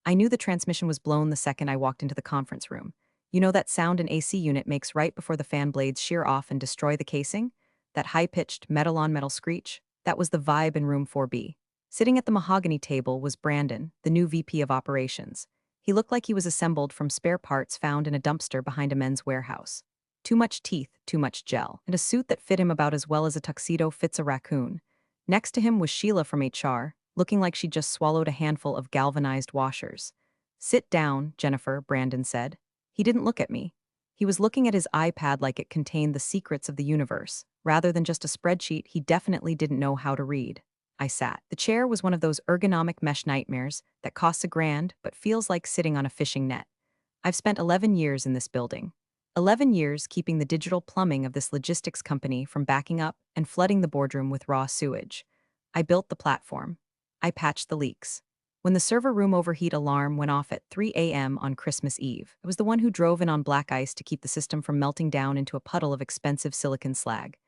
I knew the transmission was blown the second I walked into the conference room. You know that sound an AC unit makes right before the fan blades shear off and destroy the casing? That high-pitched metal-on-metal screech? That was the vibe in room 4B. Sitting at the mahogany table was Brandon, the new VP of Operations. He looked like he was assembled from spare parts found in a dumpster behind a men's warehouse. Too much teeth, too much gel, and a suit that fit him about as well as a tuxedo fits a raccoon. Next to him was Sheila from HR, looking like she'd just swallowed a handful of galvanized washers. "Sit down, Jennifer," Brandon said. He didn't look at me. He was looking at his iPad like it contained the secrets of the universe. Rather than just a spreadsheet, he definitely didn't know how to read. I sat. The chair was one of those ergonomic mesh nightmares that costs $1,000 but feels like sitting on a fishing net. I've spent 11 years in this building. 11 years keeping the digital plumbing of this logistics company from backing up and flooding the boardroom with raw sewage. I built the platform. I patched the leaks. When the server room overheat alarm went off at 3 a.m. on Christmas Eve, I was the one who drove in on black ice to keep the system from melting down into a puddle of expensive silicon slag.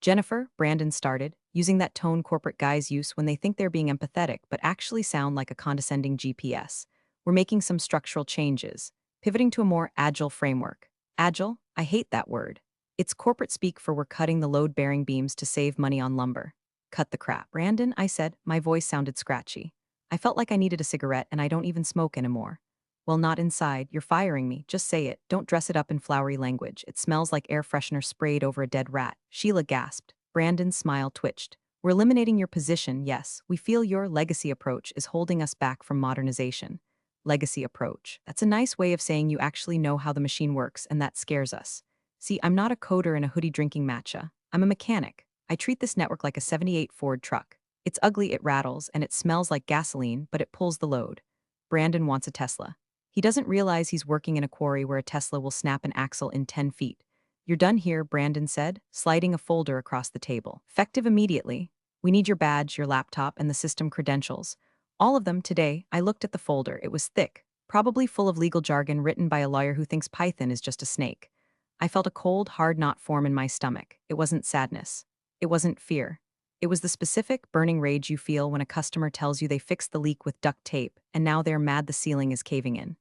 "Jennifer," Brandon started, using that tone corporate guys use when they think they're being empathetic but actually sound like a condescending GPS. "We're making some structural changes, pivoting to a more agile framework." Agile? I hate that word. It's corporate speak for we're cutting the load-bearing beams to save money on lumber. "Cut the crap." "Brandon," I said, my voice sounded scratchy. I felt like I needed a cigarette and I don't even smoke anymore. "Well, not inside. You're firing me. Just say it. Don't dress it up in flowery language. It smells like air freshener sprayed over a dead rat." Sheila gasped. Brandon's smile twitched. "We're eliminating your position, yes. We feel your legacy approach is holding us back from modernization." Legacy approach. That's a nice way of saying you actually know how the machine works, and that scares us. See, I'm not a coder in a hoodie drinking matcha. I'm a mechanic. I treat this network like a '78 Ford truck. It's ugly, it rattles, and it smells like gasoline, but it pulls the load. Brandon wants a Tesla. He doesn't realize he's working in a quarry where a Tesla will snap an axle in 10 feet. "You're done here," Brandon said, sliding a folder across the table. "Effective immediately. We need your badge, your laptop, and the system credentials. All of them today." I looked at the folder. It was thick, probably full of legal jargon written by a lawyer who thinks Python is just a snake. I felt a cold, hard knot form in my stomach. It wasn't sadness. It wasn't fear. It was the specific, burning rage you feel when a customer tells you they fixed the leak with duct tape and now they're mad the ceiling is caving in.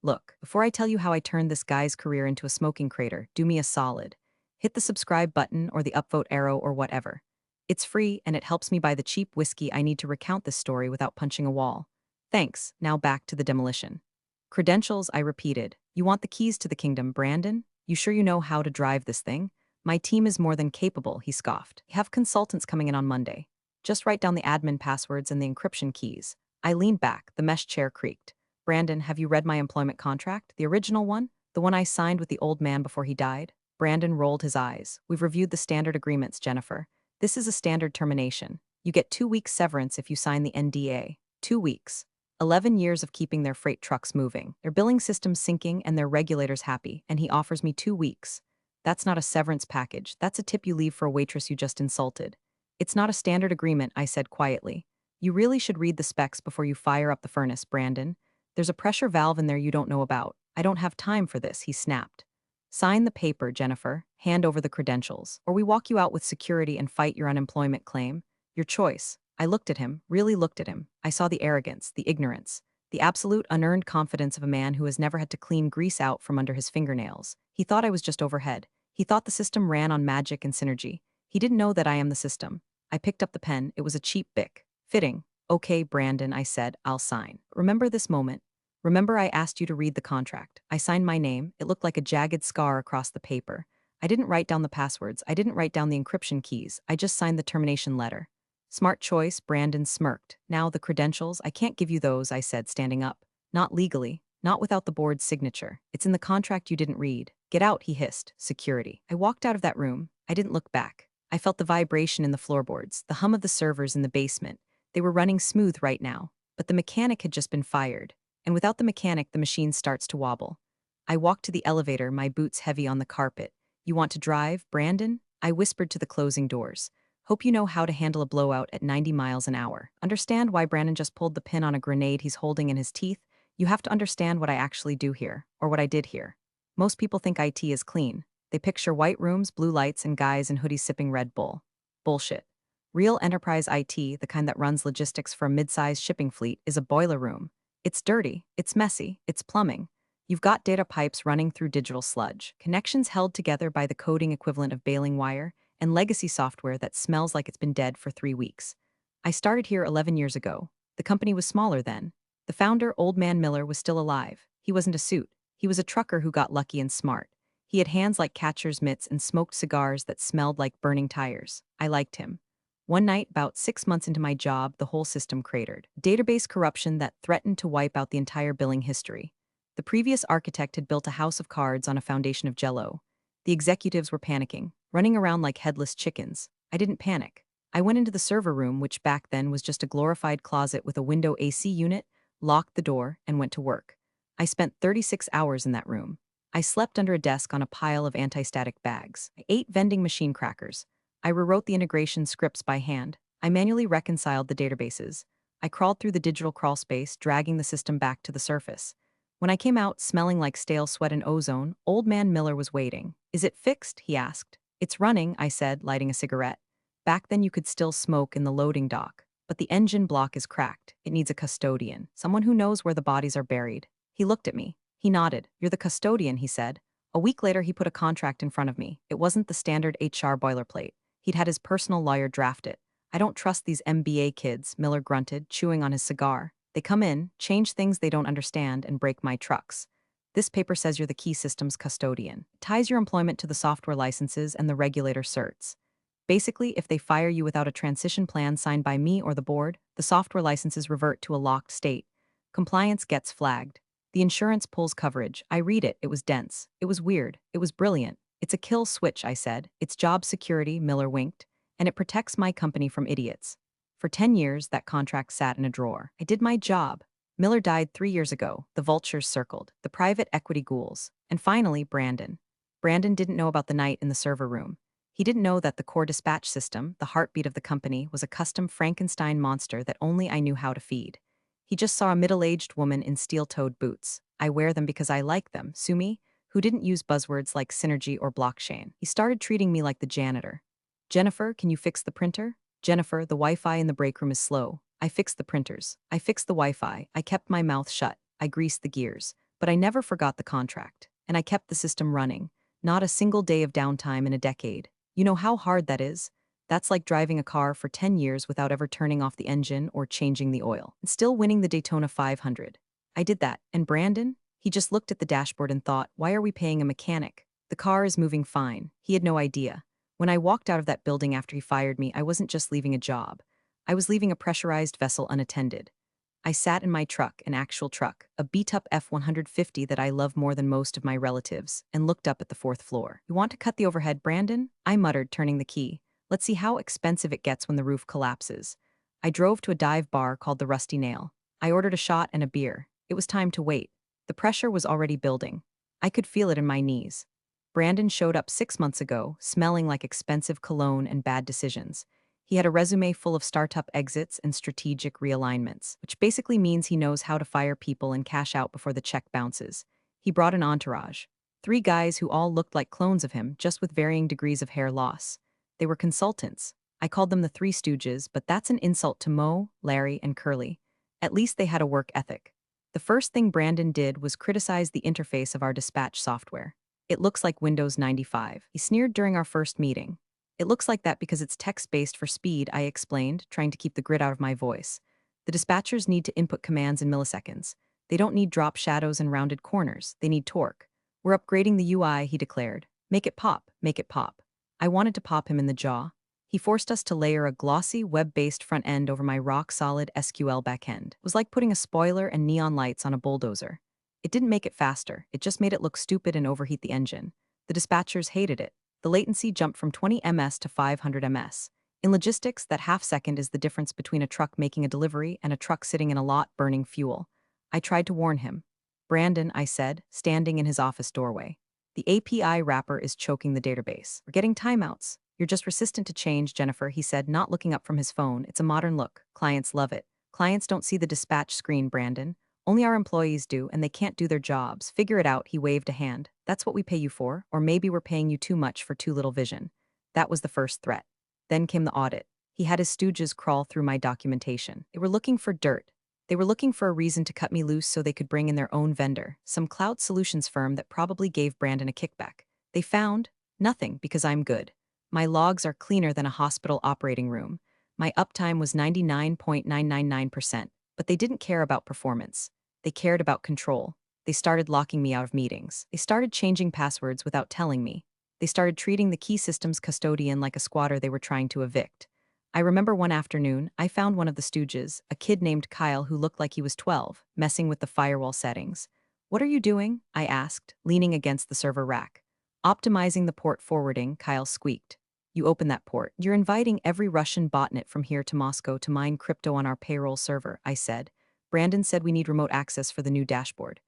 Look, before I tell you how I turned this guy's career into a smoking crater, do me a solid. Hit the subscribe button or the upvote arrow or whatever. It's free and it helps me buy the cheap whiskey I need to recount this story without punching a wall. Thanks. Now back to the demolition. "Credentials," I repeated. "You want the keys to the kingdom, Brandon? You sure you know how to drive this thing?" "My team is more than capable," he scoffed. "We have consultants coming in on Monday. Just write down the admin passwords and the encryption keys." I leaned back, the mesh chair creaked. "Brandon, have you read my employment contract? The original one? The one I signed with the old man before he died?" Brandon rolled his eyes. "We've reviewed the standard agreements, Jennifer. This is a standard termination. You get 2 weeks severance if you sign the NDA. 2 weeks. 11 years of keeping their freight trucks moving, their billing systems syncing, and their regulators happy, and he offers me 2 weeks. That's not a severance package. That's a tip you leave for a waitress you just insulted." "It's not a standard agreement," I said quietly. "You really should read the specs before you fire up the furnace, Brandon. There's a pressure valve in there you don't know about. I don't have time for this," he snapped. "Sign the paper, Jennifer. Hand over the credentials, or we walk you out with security and fight your unemployment claim. Your choice." I looked at him, really looked at him. I saw the arrogance, the ignorance, the absolute unearned confidence of a man who has never had to clean grease out from under his fingernails. He thought I was just overhead. He thought the system ran on magic and synergy. He didn't know that I am the system. I picked up the pen. It was a cheap Bic. Fitting. "Okay, Brandon," I said, "I'll sign. Remember this moment. Remember I asked you to read the contract." I signed my name. It looked like a jagged scar across the paper. I didn't write down the passwords. I didn't write down the encryption keys. I just signed the termination letter. "Smart choice," Brandon smirked. "Now the credentials, I can't give you those," I said, standing up. "Not legally. Not without the board's signature. It's in the contract you didn't read." "Get out," he hissed. "Security." I walked out of that room. I didn't look back. I felt the vibration in the floorboards, the hum of the servers in the basement. They were running smooth right now. But the mechanic had just been fired. And without the mechanic, the machine starts to wobble. I walked to the elevator, my boots heavy on the carpet. "You want to drive, Brandon?" I whispered to the closing doors. "Hope you know how to handle a blowout at 90 miles an hour. Understand why Brandon just pulled the pin on a grenade he's holding in his teeth? You have to understand what I actually do here, or what I did here. Most people think IT is clean. They picture white rooms, blue lights, and guys in hoodies sipping Red Bull. Bullshit. Real enterprise IT, the kind that runs logistics for a mid-sized shipping fleet, is a boiler room. It's dirty, it's messy, it's plumbing. You've got data pipes running through digital sludge, connections held together by the coding equivalent of baling wire, and legacy software that smells like it's been dead for 3 weeks. I started here 11 years ago. The company was smaller then. The founder, Old Man Miller, was still alive. He wasn't a suit. He was a trucker who got lucky and smart. He had hands like catcher's mitts and smoked cigars that smelled like burning tires. I liked him. One night, about 6 months into my job, the whole system cratered. Database corruption that threatened to wipe out the entire billing history. The previous architect had built a house of cards on a foundation of jello. The executives were panicking, running around like headless chickens. I didn't panic. I went into the server room, which back then was just a glorified closet with a window AC unit, locked the door, and went to work. I spent 36 hours in that room. I slept under a desk on a pile of anti-static bags. I ate vending machine crackers. I rewrote the integration scripts by hand. I manually reconciled the databases. I crawled through the digital crawl space, dragging the system back to the surface. When I came out, smelling like stale sweat and ozone, Old Man Miller was waiting. "Is it fixed?" he asked. "It's running," I said, lighting a cigarette. Back then you could still smoke in the loading dock. But the engine block is cracked. It needs a custodian, someone who knows where the bodies are buried. He looked at me. He nodded. "You're the custodian," he said. A week later, he put a contract in front of me. It wasn't the standard HR boilerplate. He'd had his personal lawyer draft it. "I don't trust these MBA kids," Miller grunted, chewing on his cigar. "They come in, change things they don't understand, and break my trucks. This paper says you're the key systems custodian. It ties your employment to the software licenses and the regulator certs. Basically, if they fire you without a transition plan signed by me or the board, the software licenses revert to a locked state. Compliance gets flagged. The insurance pulls coverage. I read it. It was dense. It was weird. It was brilliant. It's a kill switch," I said. "It's job security," Miller winked. "And it protects my company from idiots." For 10 years, that contract sat in a drawer. I did my job. Miller died 3 years ago. The vultures circled. The private equity ghouls. And finally, Brandon. Brandon didn't know about the night in the server room. He didn't know that the core dispatch system, the heartbeat of the company, was a custom Frankenstein monster that only I knew how to feed. He just saw a middle-aged woman in steel-toed boots. "I wear them because I like them," sue me, who didn't use buzzwords like synergy or blockchain. He started treating me like the janitor. "Jennifer, can you fix the printer?" "Jennifer, the Wi-Fi in the break room is slow." I fixed the printers. I fixed the Wi-Fi. I kept my mouth shut. I greased the gears. But I never forgot the contract. And I kept the system running. Not a single day of downtime in a decade. You know how hard that is? That's like driving a car for 10 years without ever turning off the engine or changing the oil, and still winning the Daytona 500. I did that. And Brandon? He just looked at the dashboard and thought, "Why are we paying a mechanic? The car is moving fine." He had no idea. When I walked out of that building after he fired me, I wasn't just leaving a job. I was leaving a pressurized vessel unattended. I sat in my truck, an actual truck, a beat-up F-150 that I love more than most of my relatives, and looked up at the fourth floor. "You want to cut the overhead, Brandon?" I muttered, turning the key. "Let's see how expensive it gets when the roof collapses." I drove to a dive bar called the Rusty Nail. I ordered a shot and a beer. It was time to wait. The pressure was already building. I could feel it in my knees. Brandon showed up 6 months ago, smelling like expensive cologne and bad decisions. He had a resume full of startup exits and strategic realignments, which basically means he knows how to fire people and cash out before the check bounces. He brought an entourage. 3 guys who all looked like clones of him, just with varying degrees of hair loss. They were consultants. I called them the Three Stooges, but that's an insult to Mo, Larry, and Curly. At least they had a work ethic. The first thing Brandon did was criticize the interface of our dispatch software. "It looks like Windows 95. He sneered during our first meeting. "It looks like that because it's text-based for speed," I explained, trying to keep the grit out of my voice. "The dispatchers need to input commands in milliseconds. They don't need drop shadows and rounded corners. They need torque. We're upgrading the UI," he declared. "Make it pop, make it pop." I wanted to pop him in the jaw. He forced us to layer a glossy, web-based front end over my rock-solid SQL backend. It was like putting a spoiler and neon lights on a bulldozer. It didn't make it faster. It just made it look stupid and overheat the engine. The dispatchers hated it. The latency jumped from 20 ms to 500 ms. In logistics, that half second is the difference between a truck making a delivery and a truck sitting in a lot burning fuel. I tried to warn him. "Brandon," I said, standing in his office doorway. "The API wrapper is choking the database. We're getting timeouts." "You're just resistant to change, Jennifer," he said, not looking up from his phone. "It's a modern look. Clients love it." "Clients don't see the dispatch screen, Brandon. Only our employees do, and they can't do their jobs. Figure it out," he waved a hand. "That's what we pay you for, or maybe we're paying you too much for too little vision." That was the first threat. Then came the audit. He had his stooges crawl through my documentation. They were looking for dirt. They were looking for a reason to cut me loose so they could bring in their own vendor, some cloud solutions firm that probably gave Brandon a kickback. They found nothing because I'm good. My logs are cleaner than a hospital operating room. My uptime was 99.999%, but they didn't care about performance. They cared about control. They started locking me out of meetings. They started changing passwords without telling me. They started treating the key systems custodian like a squatter they were trying to evict. I remember one afternoon, I found one of the stooges, a kid named Kyle who looked like he was 12, messing with the firewall settings. "What are you doing?" I asked, leaning against the server rack. "Optimizing the port forwarding," Kyle squeaked. "You open that port. You're inviting every Russian botnet from here to Moscow to mine crypto on our payroll server," I said. "Brandon said we need remote access for the new dashboard."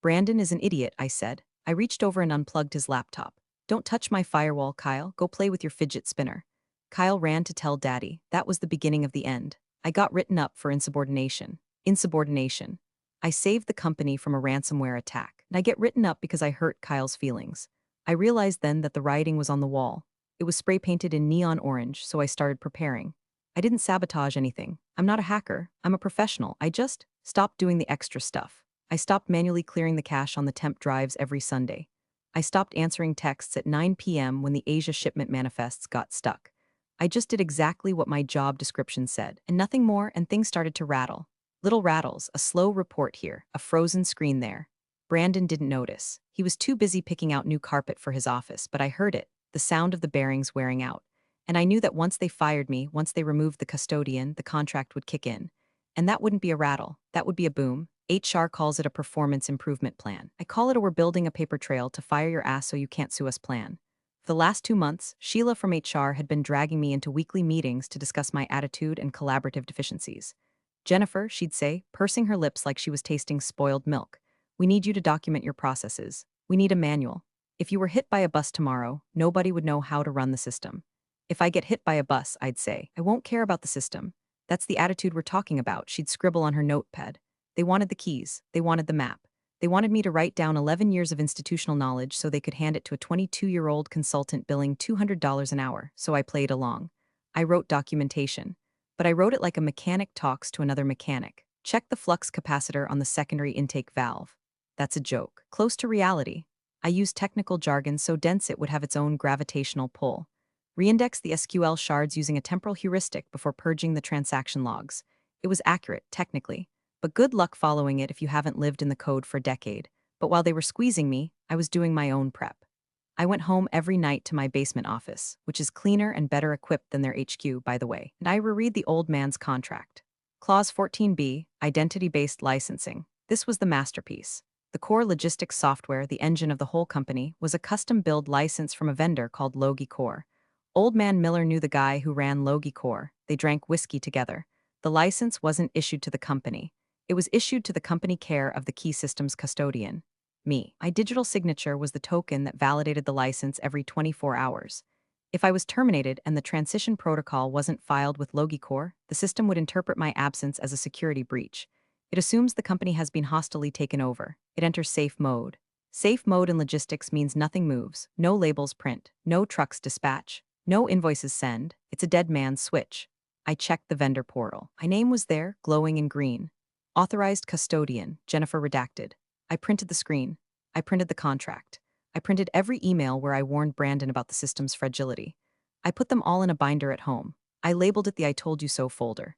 "Brandon is an idiot," I said. I reached over and unplugged his laptop. "Don't touch my firewall, Kyle. Go play with your fidget spinner." Kyle ran to tell Daddy. That was the beginning of the end. I got written up for insubordination. Insubordination. I saved the company from a ransomware attack, and I get written up because I hurt Kyle's feelings. I realized then that the writing was on the wall. It was spray painted in neon orange, so I started preparing. I didn't sabotage anything. I'm not a hacker. I'm a professional. I just stopped doing the extra stuff. I stopped manually clearing the cache on the temp drives every Sunday. I stopped answering texts at 9 p.m. when the Asia shipment manifests got stuck. I just did exactly what my job description said, and nothing more, and things started to rattle. Little rattles, a slow report here, a frozen screen there. Brandon didn't notice. He was too busy picking out new carpet for his office, but I heard it, the sound of the bearings wearing out. And I knew that once they fired me, once they removed the custodian, the contract would kick in. And that wouldn't be a rattle, that would be a boom. HR calls it a performance improvement plan. I call it a "we're building a paper trail to fire your ass so you can't sue us" plan. For the last 2 months, Sheila from HR had been dragging me into weekly meetings to discuss my attitude and collaborative deficiencies. "Jennifer," she'd say, pursing her lips like she was tasting spoiled milk, "we need you to document your processes. We need a manual. If you were hit by a bus tomorrow, nobody would know how to run the system." "If I get hit by a bus," I'd say, "I won't care about the system. That's the attitude we're talking about," she'd scribble on her notepad. They wanted the keys. They wanted the map. They wanted me to write down 11 years of institutional knowledge so they could hand it to a 22-year-old consultant billing $200 an hour, so I played along. I wrote documentation. But I wrote it like a mechanic talks to another mechanic. "Check the flux capacitor on the secondary intake valve." That's a joke. Close to reality. I used technical jargon so dense it would have its own gravitational pull. Reindex the SQL shards using a temporal heuristic before purging the transaction logs. It was accurate, technically. But good luck following it if you haven't lived in the code for a decade. But while they were squeezing me, I was doing my own prep. I went home every night to my basement office, which is cleaner and better equipped than their HQ, by the way, and I reread the old man's contract. Clause 14b, identity-based licensing. This was the masterpiece. The core logistics software, the engine of the whole company, was a custom-build license from a vendor called Logi Core. Old man Miller knew the guy who ran Logi Core. They drank whiskey together. The license wasn't issued to the company. It was issued to the company care of the key systems custodian. Me. My digital signature was the token that validated the license every 24 hours. If I was terminated and the transition protocol wasn't filed with Logicore, the system would interpret my absence as a security breach. It assumes the company has been hostilely taken over. It enters safe mode. Safe mode in logistics means nothing moves, no labels print, no trucks dispatch, no invoices send. It's a dead man's switch. I checked the vendor portal. My name was there, glowing in green. Authorized custodian, Jennifer redacted. I printed the screen. I printed the contract. I printed every email where I warned Brandon about the system's fragility. I put them all in a binder at home. I labeled it the "I told you so" folder.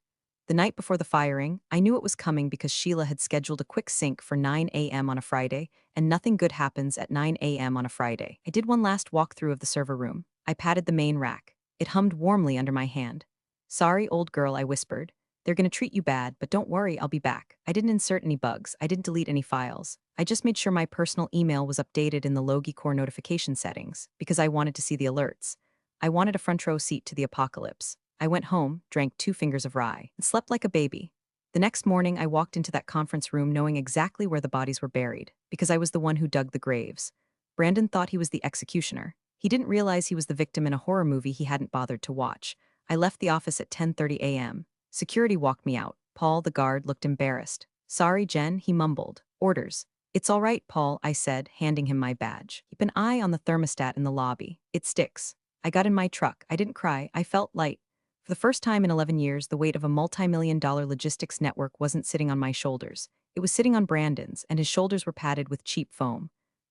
The night before the firing, I knew it was coming because Sheila had scheduled a quick sync for 9 a.m. on a Friday, and nothing good happens at 9 a.m. on a Friday. I did one last walkthrough of the server room. I patted the main rack. It hummed warmly under my hand. "Sorry, old girl," I whispered. "They're gonna treat you bad, but don't worry, I'll be back." I didn't insert any bugs. I didn't delete any files. I just made sure my personal email was updated in the Logicore notification settings, because I wanted to see the alerts. I wanted a front row seat to the apocalypse. I went home, drank 2 fingers of rye, and slept like a baby. The next morning, I walked into that conference room knowing exactly where the bodies were buried, because I was the one who dug the graves. Brandon thought he was the executioner. He didn't realize he was the victim in a horror movie he hadn't bothered to watch. I left the office at 10:30 a.m. Security walked me out. Paul, the guard, looked embarrassed. "Sorry, Jen," he mumbled. "Orders." "It's all right, Paul," I said, handing him my badge. "Keep an eye on the thermostat in the lobby. It sticks." I got in my truck. I didn't cry. I felt light. For the first time in 11 years, the weight of a multi-million-dollar logistics network wasn't sitting on my shoulders. It was sitting on Brandon's, and his shoulders were padded with cheap foam.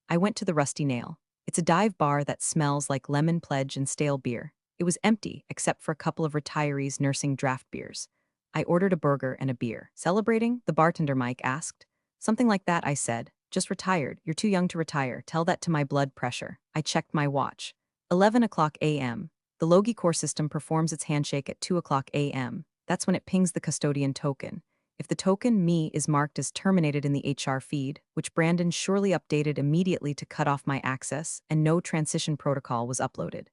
I went to the Rusty Nail. It's a dive bar that smells like lemon pledge and stale beer. It was empty, except for a couple of retirees nursing draft beers. I ordered a burger and a beer. Celebrating? The bartender Mike asked. Something like that, I said. Just retired. You're too young to retire. Tell that to my blood pressure. I checked my watch. 11 o'clock a.m. The Logi core system performs its handshake at 2 o'clock a.m. That's when it pings the custodian token. If the token me is marked as terminated in the HR feed, which Brandon surely updated immediately to cut off my access, and no transition protocol was uploaded.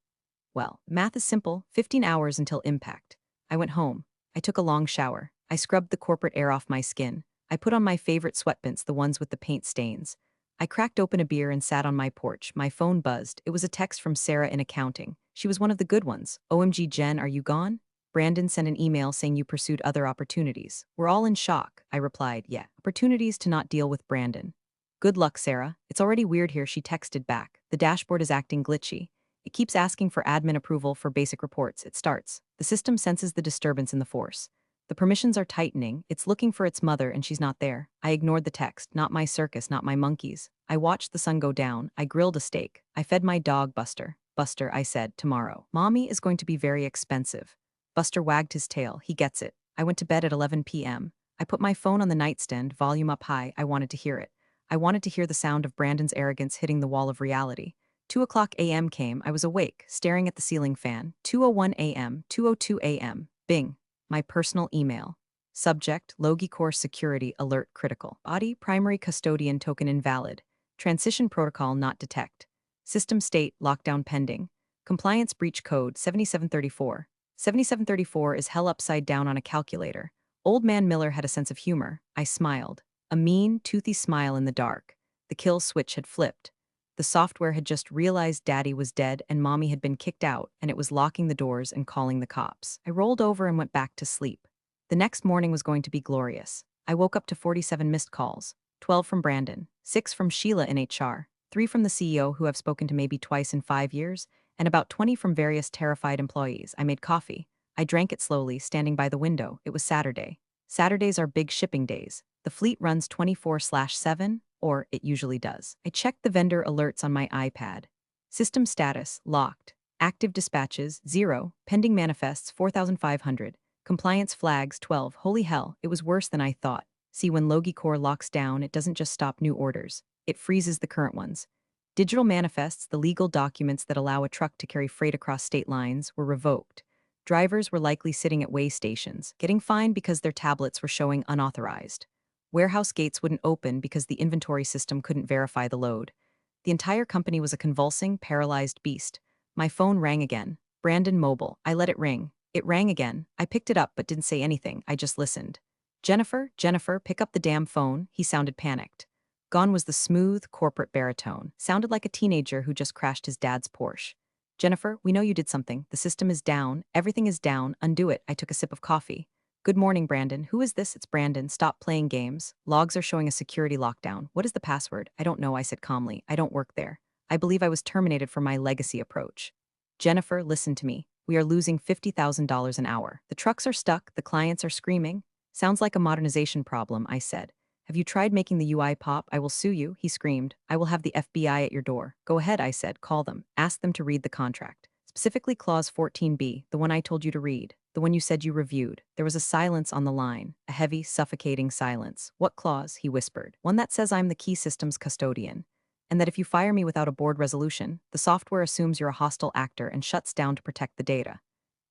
Well, math is simple, 15 hours until impact. I went home. I took a long shower. I scrubbed the corporate air off my skin. I put on my favorite sweatpants, the ones with the paint stains. I cracked open a beer and sat on my porch. My phone buzzed. It was a text from Sarah in accounting. She was one of the good ones. OMG, Jen, are you gone? Brandon sent an email saying you pursued other opportunities. We're all in shock. I replied, yeah. Opportunities to not deal with Brandon. Good luck, Sarah. It's already weird here, she texted back. The dashboard is acting glitchy. It keeps asking for admin approval for basic reports. It starts. The system senses the disturbance in the force. The permissions are tightening. It's looking for its mother and she's not there. I ignored the text. Not my circus, not my monkeys. I watched the sun go down. I grilled a steak. I fed my dog, Buster. Buster, I said, tomorrow. Mommy is going to be very expensive. Buster wagged his tail. He gets it. I went to bed at 11 p.m. I put my phone on the nightstand, volume up high. I wanted to hear it. I wanted to hear the sound of Brandon's arrogance hitting the wall of reality. 2 o'clock a.m. came. I was awake, staring at the ceiling fan. 2:01 a.m., 2:02 a.m. Bing. My personal email. Subject, Logi Core Security Alert Critical. Body, Primary Custodian Token Invalid. Transition Protocol Not Detect. System State, Lockdown Pending. Compliance Breach Code 7734. 7734 is hell upside down on a calculator. Old Man Miller had a sense of humor. I smiled. A mean, toothy smile in the dark. The kill switch had flipped. The software had just realized Daddy was dead and Mommy had been kicked out, and it was locking the doors and calling the cops. I rolled over and went back to sleep. The next morning was going to be glorious. I woke up to 47 missed calls, 12 from Brandon, 6 from Sheila in HR, 3 from the CEO who I've spoken to maybe twice in 5 years, and about 20 from various terrified employees. I made coffee. I drank it slowly, standing by the window. It was Saturday. Saturdays are big shipping days. The fleet runs 24/7, or it usually does. I checked the vendor alerts on my iPad. System status, locked. Active dispatches, 0. Pending manifests, 4,500. Compliance flags, 12. Holy hell, it was worse than I thought. See, when Logi Core locks down, it doesn't just stop new orders. It freezes the current ones. Digital manifests, the legal documents that allow a truck to carry freight across state lines, were revoked. Drivers were likely sitting at way stations, getting fined because their tablets were showing unauthorized. Warehouse gates wouldn't open because the inventory system couldn't verify the load. The entire company was a convulsing, paralyzed beast. My phone rang again. Brandon Mobile. I let it ring. It rang again. I picked it up but didn't say anything. I just listened. Jennifer, Jennifer, pick up the damn phone. He sounded panicked. Gone was the smooth, corporate baritone. Sounded like a teenager who just crashed his dad's Porsche. Jennifer, we know you did something. The system is down. Everything is down. Undo it. I took a sip of coffee. Good morning, Brandon. Who is this? It's Brandon. Stop playing games. Logs are showing a security lockdown. What is the password? I don't know, I said calmly. I don't work there. I believe I was terminated for my legacy approach. Jennifer, listen to me. We are losing $50,000 an hour. The trucks are stuck. The clients are screaming. Sounds like a modernization problem, I said. Have you tried making the UI pop? I will sue you, he screamed. I will have the FBI at your door. Go ahead, I said. Call them. Ask them to read the contract. Specifically Clause 14B, the one I told you to read, the one you said you reviewed. There was a silence on the line, a heavy, suffocating silence. What clause? He whispered. One that says I'm the key system's custodian, and that if you fire me without a board resolution, the software assumes you're a hostile actor and shuts down to protect the data.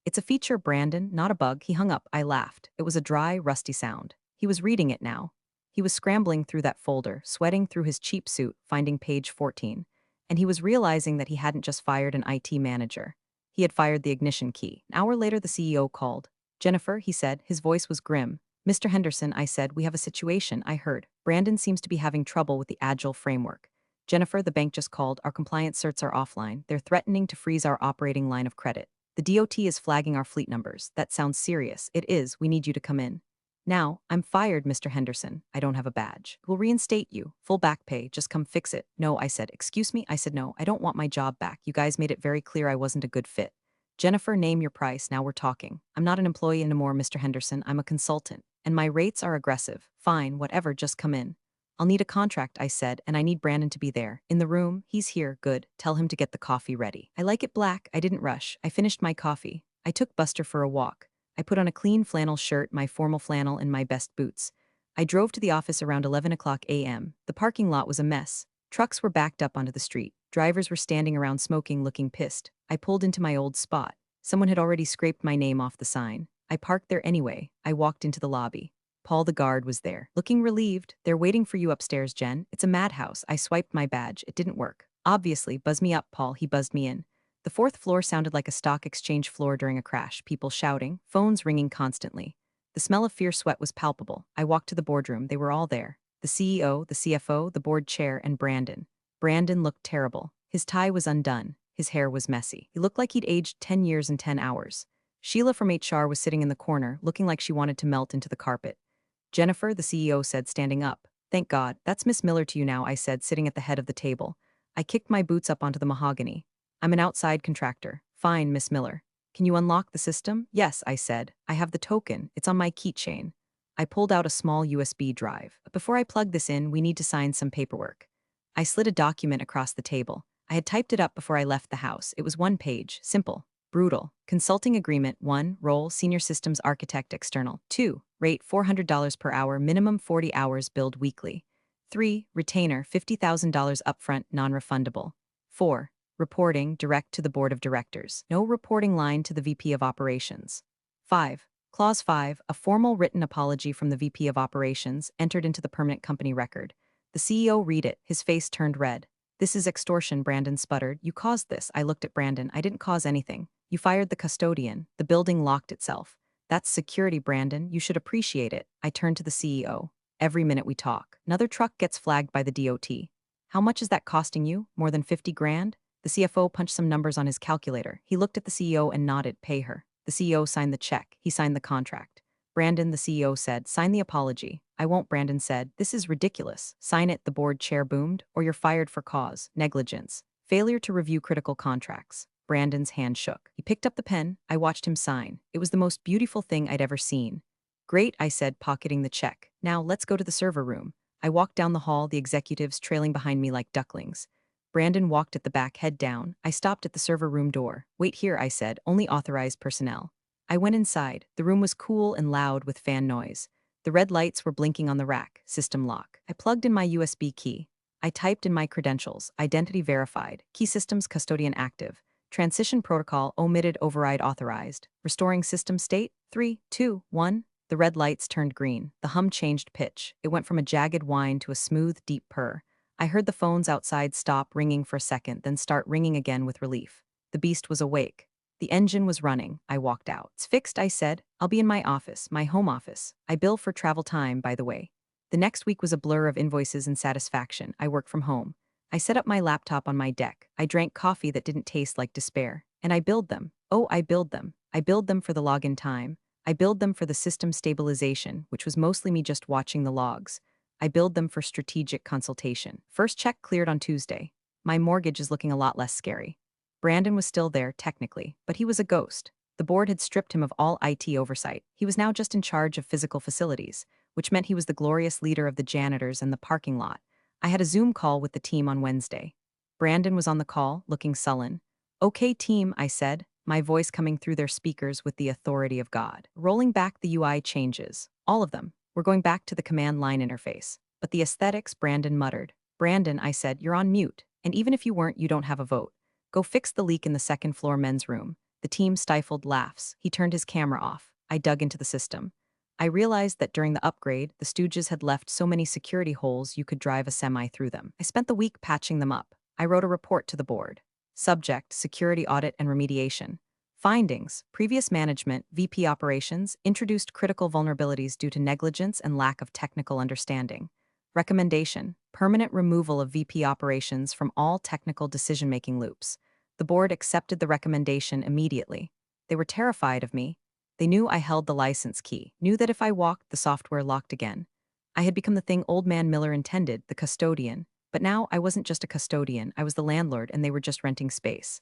It's a feature, Brandon, not a bug. He hung up. I laughed. It was a dry, rusty sound. He was reading it now. He was scrambling through that folder, sweating through his cheap suit, finding page 14. And he was realizing that he hadn't just fired an IT manager. He had fired the ignition key. An hour later, the CEO called. Jennifer, he said. His voice was grim. Mr. Henderson, I said, we have a situation. I heard. Brandon seems to be having trouble with the Agile framework. Jennifer, the bank just called. Our compliance certs are offline. They're threatening to freeze our operating line of credit. The DOT is flagging our fleet numbers. That sounds serious. It is. We need you to come in. Now, I'm fired, Mr. Henderson. I don't have a badge. We'll reinstate you. Full back pay. Just come fix it. No, I said. Excuse me? I said no. I don't want my job back. You guys made it very clear I wasn't a good fit. Jennifer, name your price, now we're talking. I'm not an employee anymore, Mr. Henderson, I'm a consultant. And my rates are aggressive. Fine, whatever, just come in. I'll need a contract, I said, and I need Brandon to be there. In the room, he's here, good. Tell him to get the coffee ready. I like it black, I didn't rush. I finished my coffee. I took Buster for a walk. I put on a clean flannel shirt, my formal flannel, and my best boots. I drove to the office around 11 o'clock a.m. The parking lot was a mess. Trucks were backed up onto the street. Drivers were standing around smoking, looking pissed. I pulled into my old spot. Someone had already scraped my name off the sign. I parked there anyway. I walked into the lobby. Paul the guard was there, looking relieved. They're waiting for you upstairs, Jen. It's a madhouse. I swiped my badge. It didn't work. Obviously, buzz me up, Paul. He buzzed me in. The fourth floor sounded like a stock exchange floor during a crash, people shouting, phones ringing constantly. The smell of fierce sweat was palpable. I walked to the boardroom. They were all there. The CEO, the CFO, the board chair, and Brandon. Brandon looked terrible. His tie was undone. His hair was messy. He looked like he'd aged 10 years in 10 hours. Sheila from HR was sitting in the corner, looking like she wanted to melt into the carpet. Jennifer, the CEO said, standing up. Thank God, that's Miss Miller to you now, I said, sitting at the head of the table. I kicked my boots up onto the mahogany. I'm an outside contractor. Fine, Miss Miller. Can you unlock the system? Yes, I said. I have the token. It's on my keychain. I pulled out a small USB drive. But before I plug this in, we need to sign some paperwork. I slid a document across the table. I had typed it up before I left the house. It was one page, simple, brutal. Consulting agreement: 1, role, senior systems architect external. 2, rate $400 per hour, minimum 40 hours, billed weekly. 3, retainer, $50,000 upfront, non-refundable. 4, reporting direct to the board of directors. No reporting line to the VP of operations. 5, clause 5, a formal written apology from the VP of operations entered into the permanent company record. The CEO read it. His face turned red. This is extortion, Brandon sputtered. You caused this. I looked at Brandon. I didn't cause anything. You fired the custodian. The building locked itself. That's security, Brandon. You should appreciate it. I turned to the CEO. Every minute we talk, another truck gets flagged by the DOT. How much is that costing you? More than 50 grand? The CFO punched some numbers on his calculator. He looked at the CEO and nodded. Pay her. The CEO signed the check. He signed the contract. Brandon, the CEO said, sign the apology. I won't, Brandon said. This is ridiculous. Sign it, the board chair boomed, or you're fired for cause, negligence, failure to review critical contracts. Brandon's hand shook. He picked up the pen. I watched him sign. It was the most beautiful thing I'd ever seen. Great, I said, pocketing the check. Now let's go to the server room. I walked down the hall, the executives trailing behind me like ducklings. Brandon walked at the back, head down. I stopped at the server room door. Wait here, I said, only authorized personnel. I went inside. The room was cool and loud with fan noise. The red lights were blinking on the rack. System lock. I plugged in my USB key. I typed in my credentials. Identity verified. Key systems custodian active. Transition protocol omitted, override authorized. Restoring system state. 3, 2, 1. The red lights turned green. The hum changed pitch. It went from a jagged whine to a smooth, deep purr. I heard the phones outside stop ringing for a second, then start ringing again with relief. The beast was awake. The engine was running. I walked out. It's fixed, I said. I'll be in my office, my home office. I bill for travel time, by the way. The next week was a blur of invoices and satisfaction. I work from home. I set up my laptop on my deck. I drank coffee that didn't taste like despair. And I billed them. Oh, I billed them. I billed them for the login time. I billed them for the system stabilization, which was mostly me just watching the logs. I billed them for strategic consultation. First check cleared on Tuesday. My mortgage is looking a lot less scary. Brandon was still there, technically, but he was a ghost. The board had stripped him of all IT oversight. He was now just in charge of physical facilities, which meant he was the glorious leader of the janitors and the parking lot. I had a Zoom call with the team on Wednesday. Brandon was on the call, looking sullen. Okay, team, I said, my voice coming through their speakers with the authority of God. Rolling back the UI changes. All of them. We're going back to the command line interface. But the aesthetics, Brandon muttered. Brandon, I said, you're on mute. And even if you weren't, you don't have a vote. Go fix the leak in the second floor men's room. The team stifled laughs. He turned his camera off. I dug into the system. I realized that during the upgrade, the Stooges had left so many security holes you could drive a semi through them. I spent the week patching them up. I wrote a report to the board. Subject: security audit and remediation. Findings: previous management, VP operations, introduced critical vulnerabilities due to negligence and lack of technical understanding. Recommendation: permanent removal of VP operations from all technical decision-making loops. The board accepted the recommendation immediately. They were terrified of me. They knew I held the license key, knew that if I walked, the software locked again. I had become the thing Old Man Miller intended, the custodian. But now I wasn't just a custodian, I was the landlord, and they were just renting space.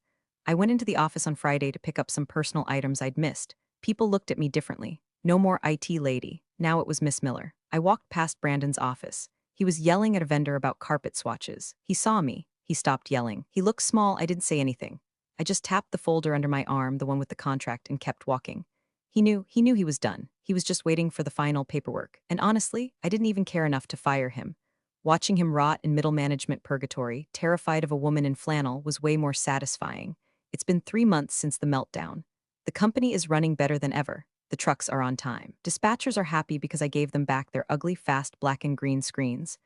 I went into the office on Friday to pick up some personal items I'd missed. People looked at me differently. No more IT lady. Now it was Miss Miller. I walked past Brandon's office. He was yelling at a vendor about carpet swatches. He saw me. He stopped yelling. He looked small. I didn't say anything. I just tapped the folder under my arm, the one with the contract, and kept walking. He knew he was done. He was just waiting for the final paperwork. And honestly, I didn't even care enough to fire him. Watching him rot in middle management purgatory, terrified of a woman in flannel, was way more satisfying. It's been 3 months since the meltdown. The company is running better than ever. The trucks are on time. Dispatchers are happy because I gave them back their ugly, fast black and green screens.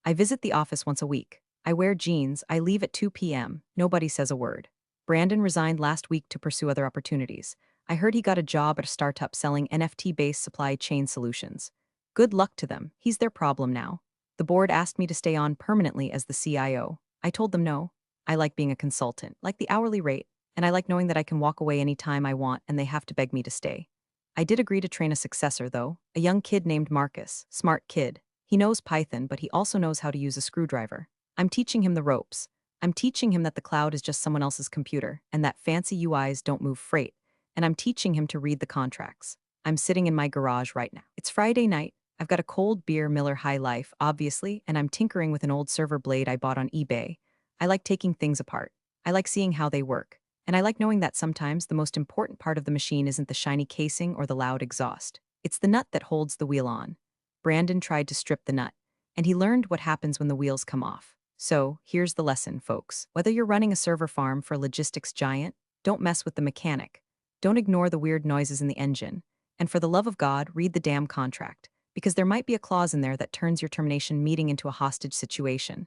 I visit the office once a week. I wear jeans. I leave at 2 p.m. Nobody says a word. Brandon resigned last week to pursue other opportunities. I heard he got a job at a startup selling NFT-based supply chain solutions. Good luck to them. He's their problem now. The board asked me to stay on permanently as the CIO. I told them no. I like being a consultant, like the hourly rate, and I like knowing that I can walk away any time I want and they have to beg me to stay. I did agree to train a successor, though, a young kid named Marcus. Smart kid. He knows Python, but he also knows how to use a screwdriver. I'm teaching him the ropes. I'm teaching him that the cloud is just someone else's computer, and that fancy UIs don't move freight. And I'm teaching him to read the contracts. I'm sitting in my garage right now. It's Friday night. I've got a cold beer Miller High Life, obviously, and I'm tinkering with an old server blade I bought on eBay. I like taking things apart. I like seeing how they work. And I like knowing that sometimes the most important part of the machine isn't the shiny casing or the loud exhaust. It's the nut that holds the wheel on. Brandon tried to strip the nut, and he learned what happens when the wheels come off. So, here's the lesson, folks. Whether you're running a server farm for a logistics giant, don't mess with the mechanic. Don't ignore the weird noises in the engine. And for the love of God, read the damn contract, because there might be a clause in there that turns your termination meeting into a hostage situation.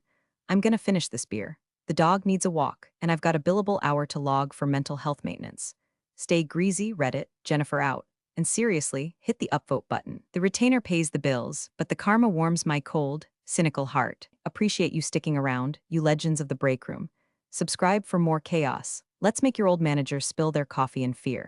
I'm gonna finish this beer. The dog needs a walk, and I've got a billable hour to log for mental health maintenance. Stay greasy, Reddit, Jennifer out. And seriously, hit the upvote button. The retainer pays the bills, but the karma warms my cold, cynical heart. Appreciate you sticking around, you legends of the break room. Subscribe for more chaos. Let's make your old managers spill their coffee in fear.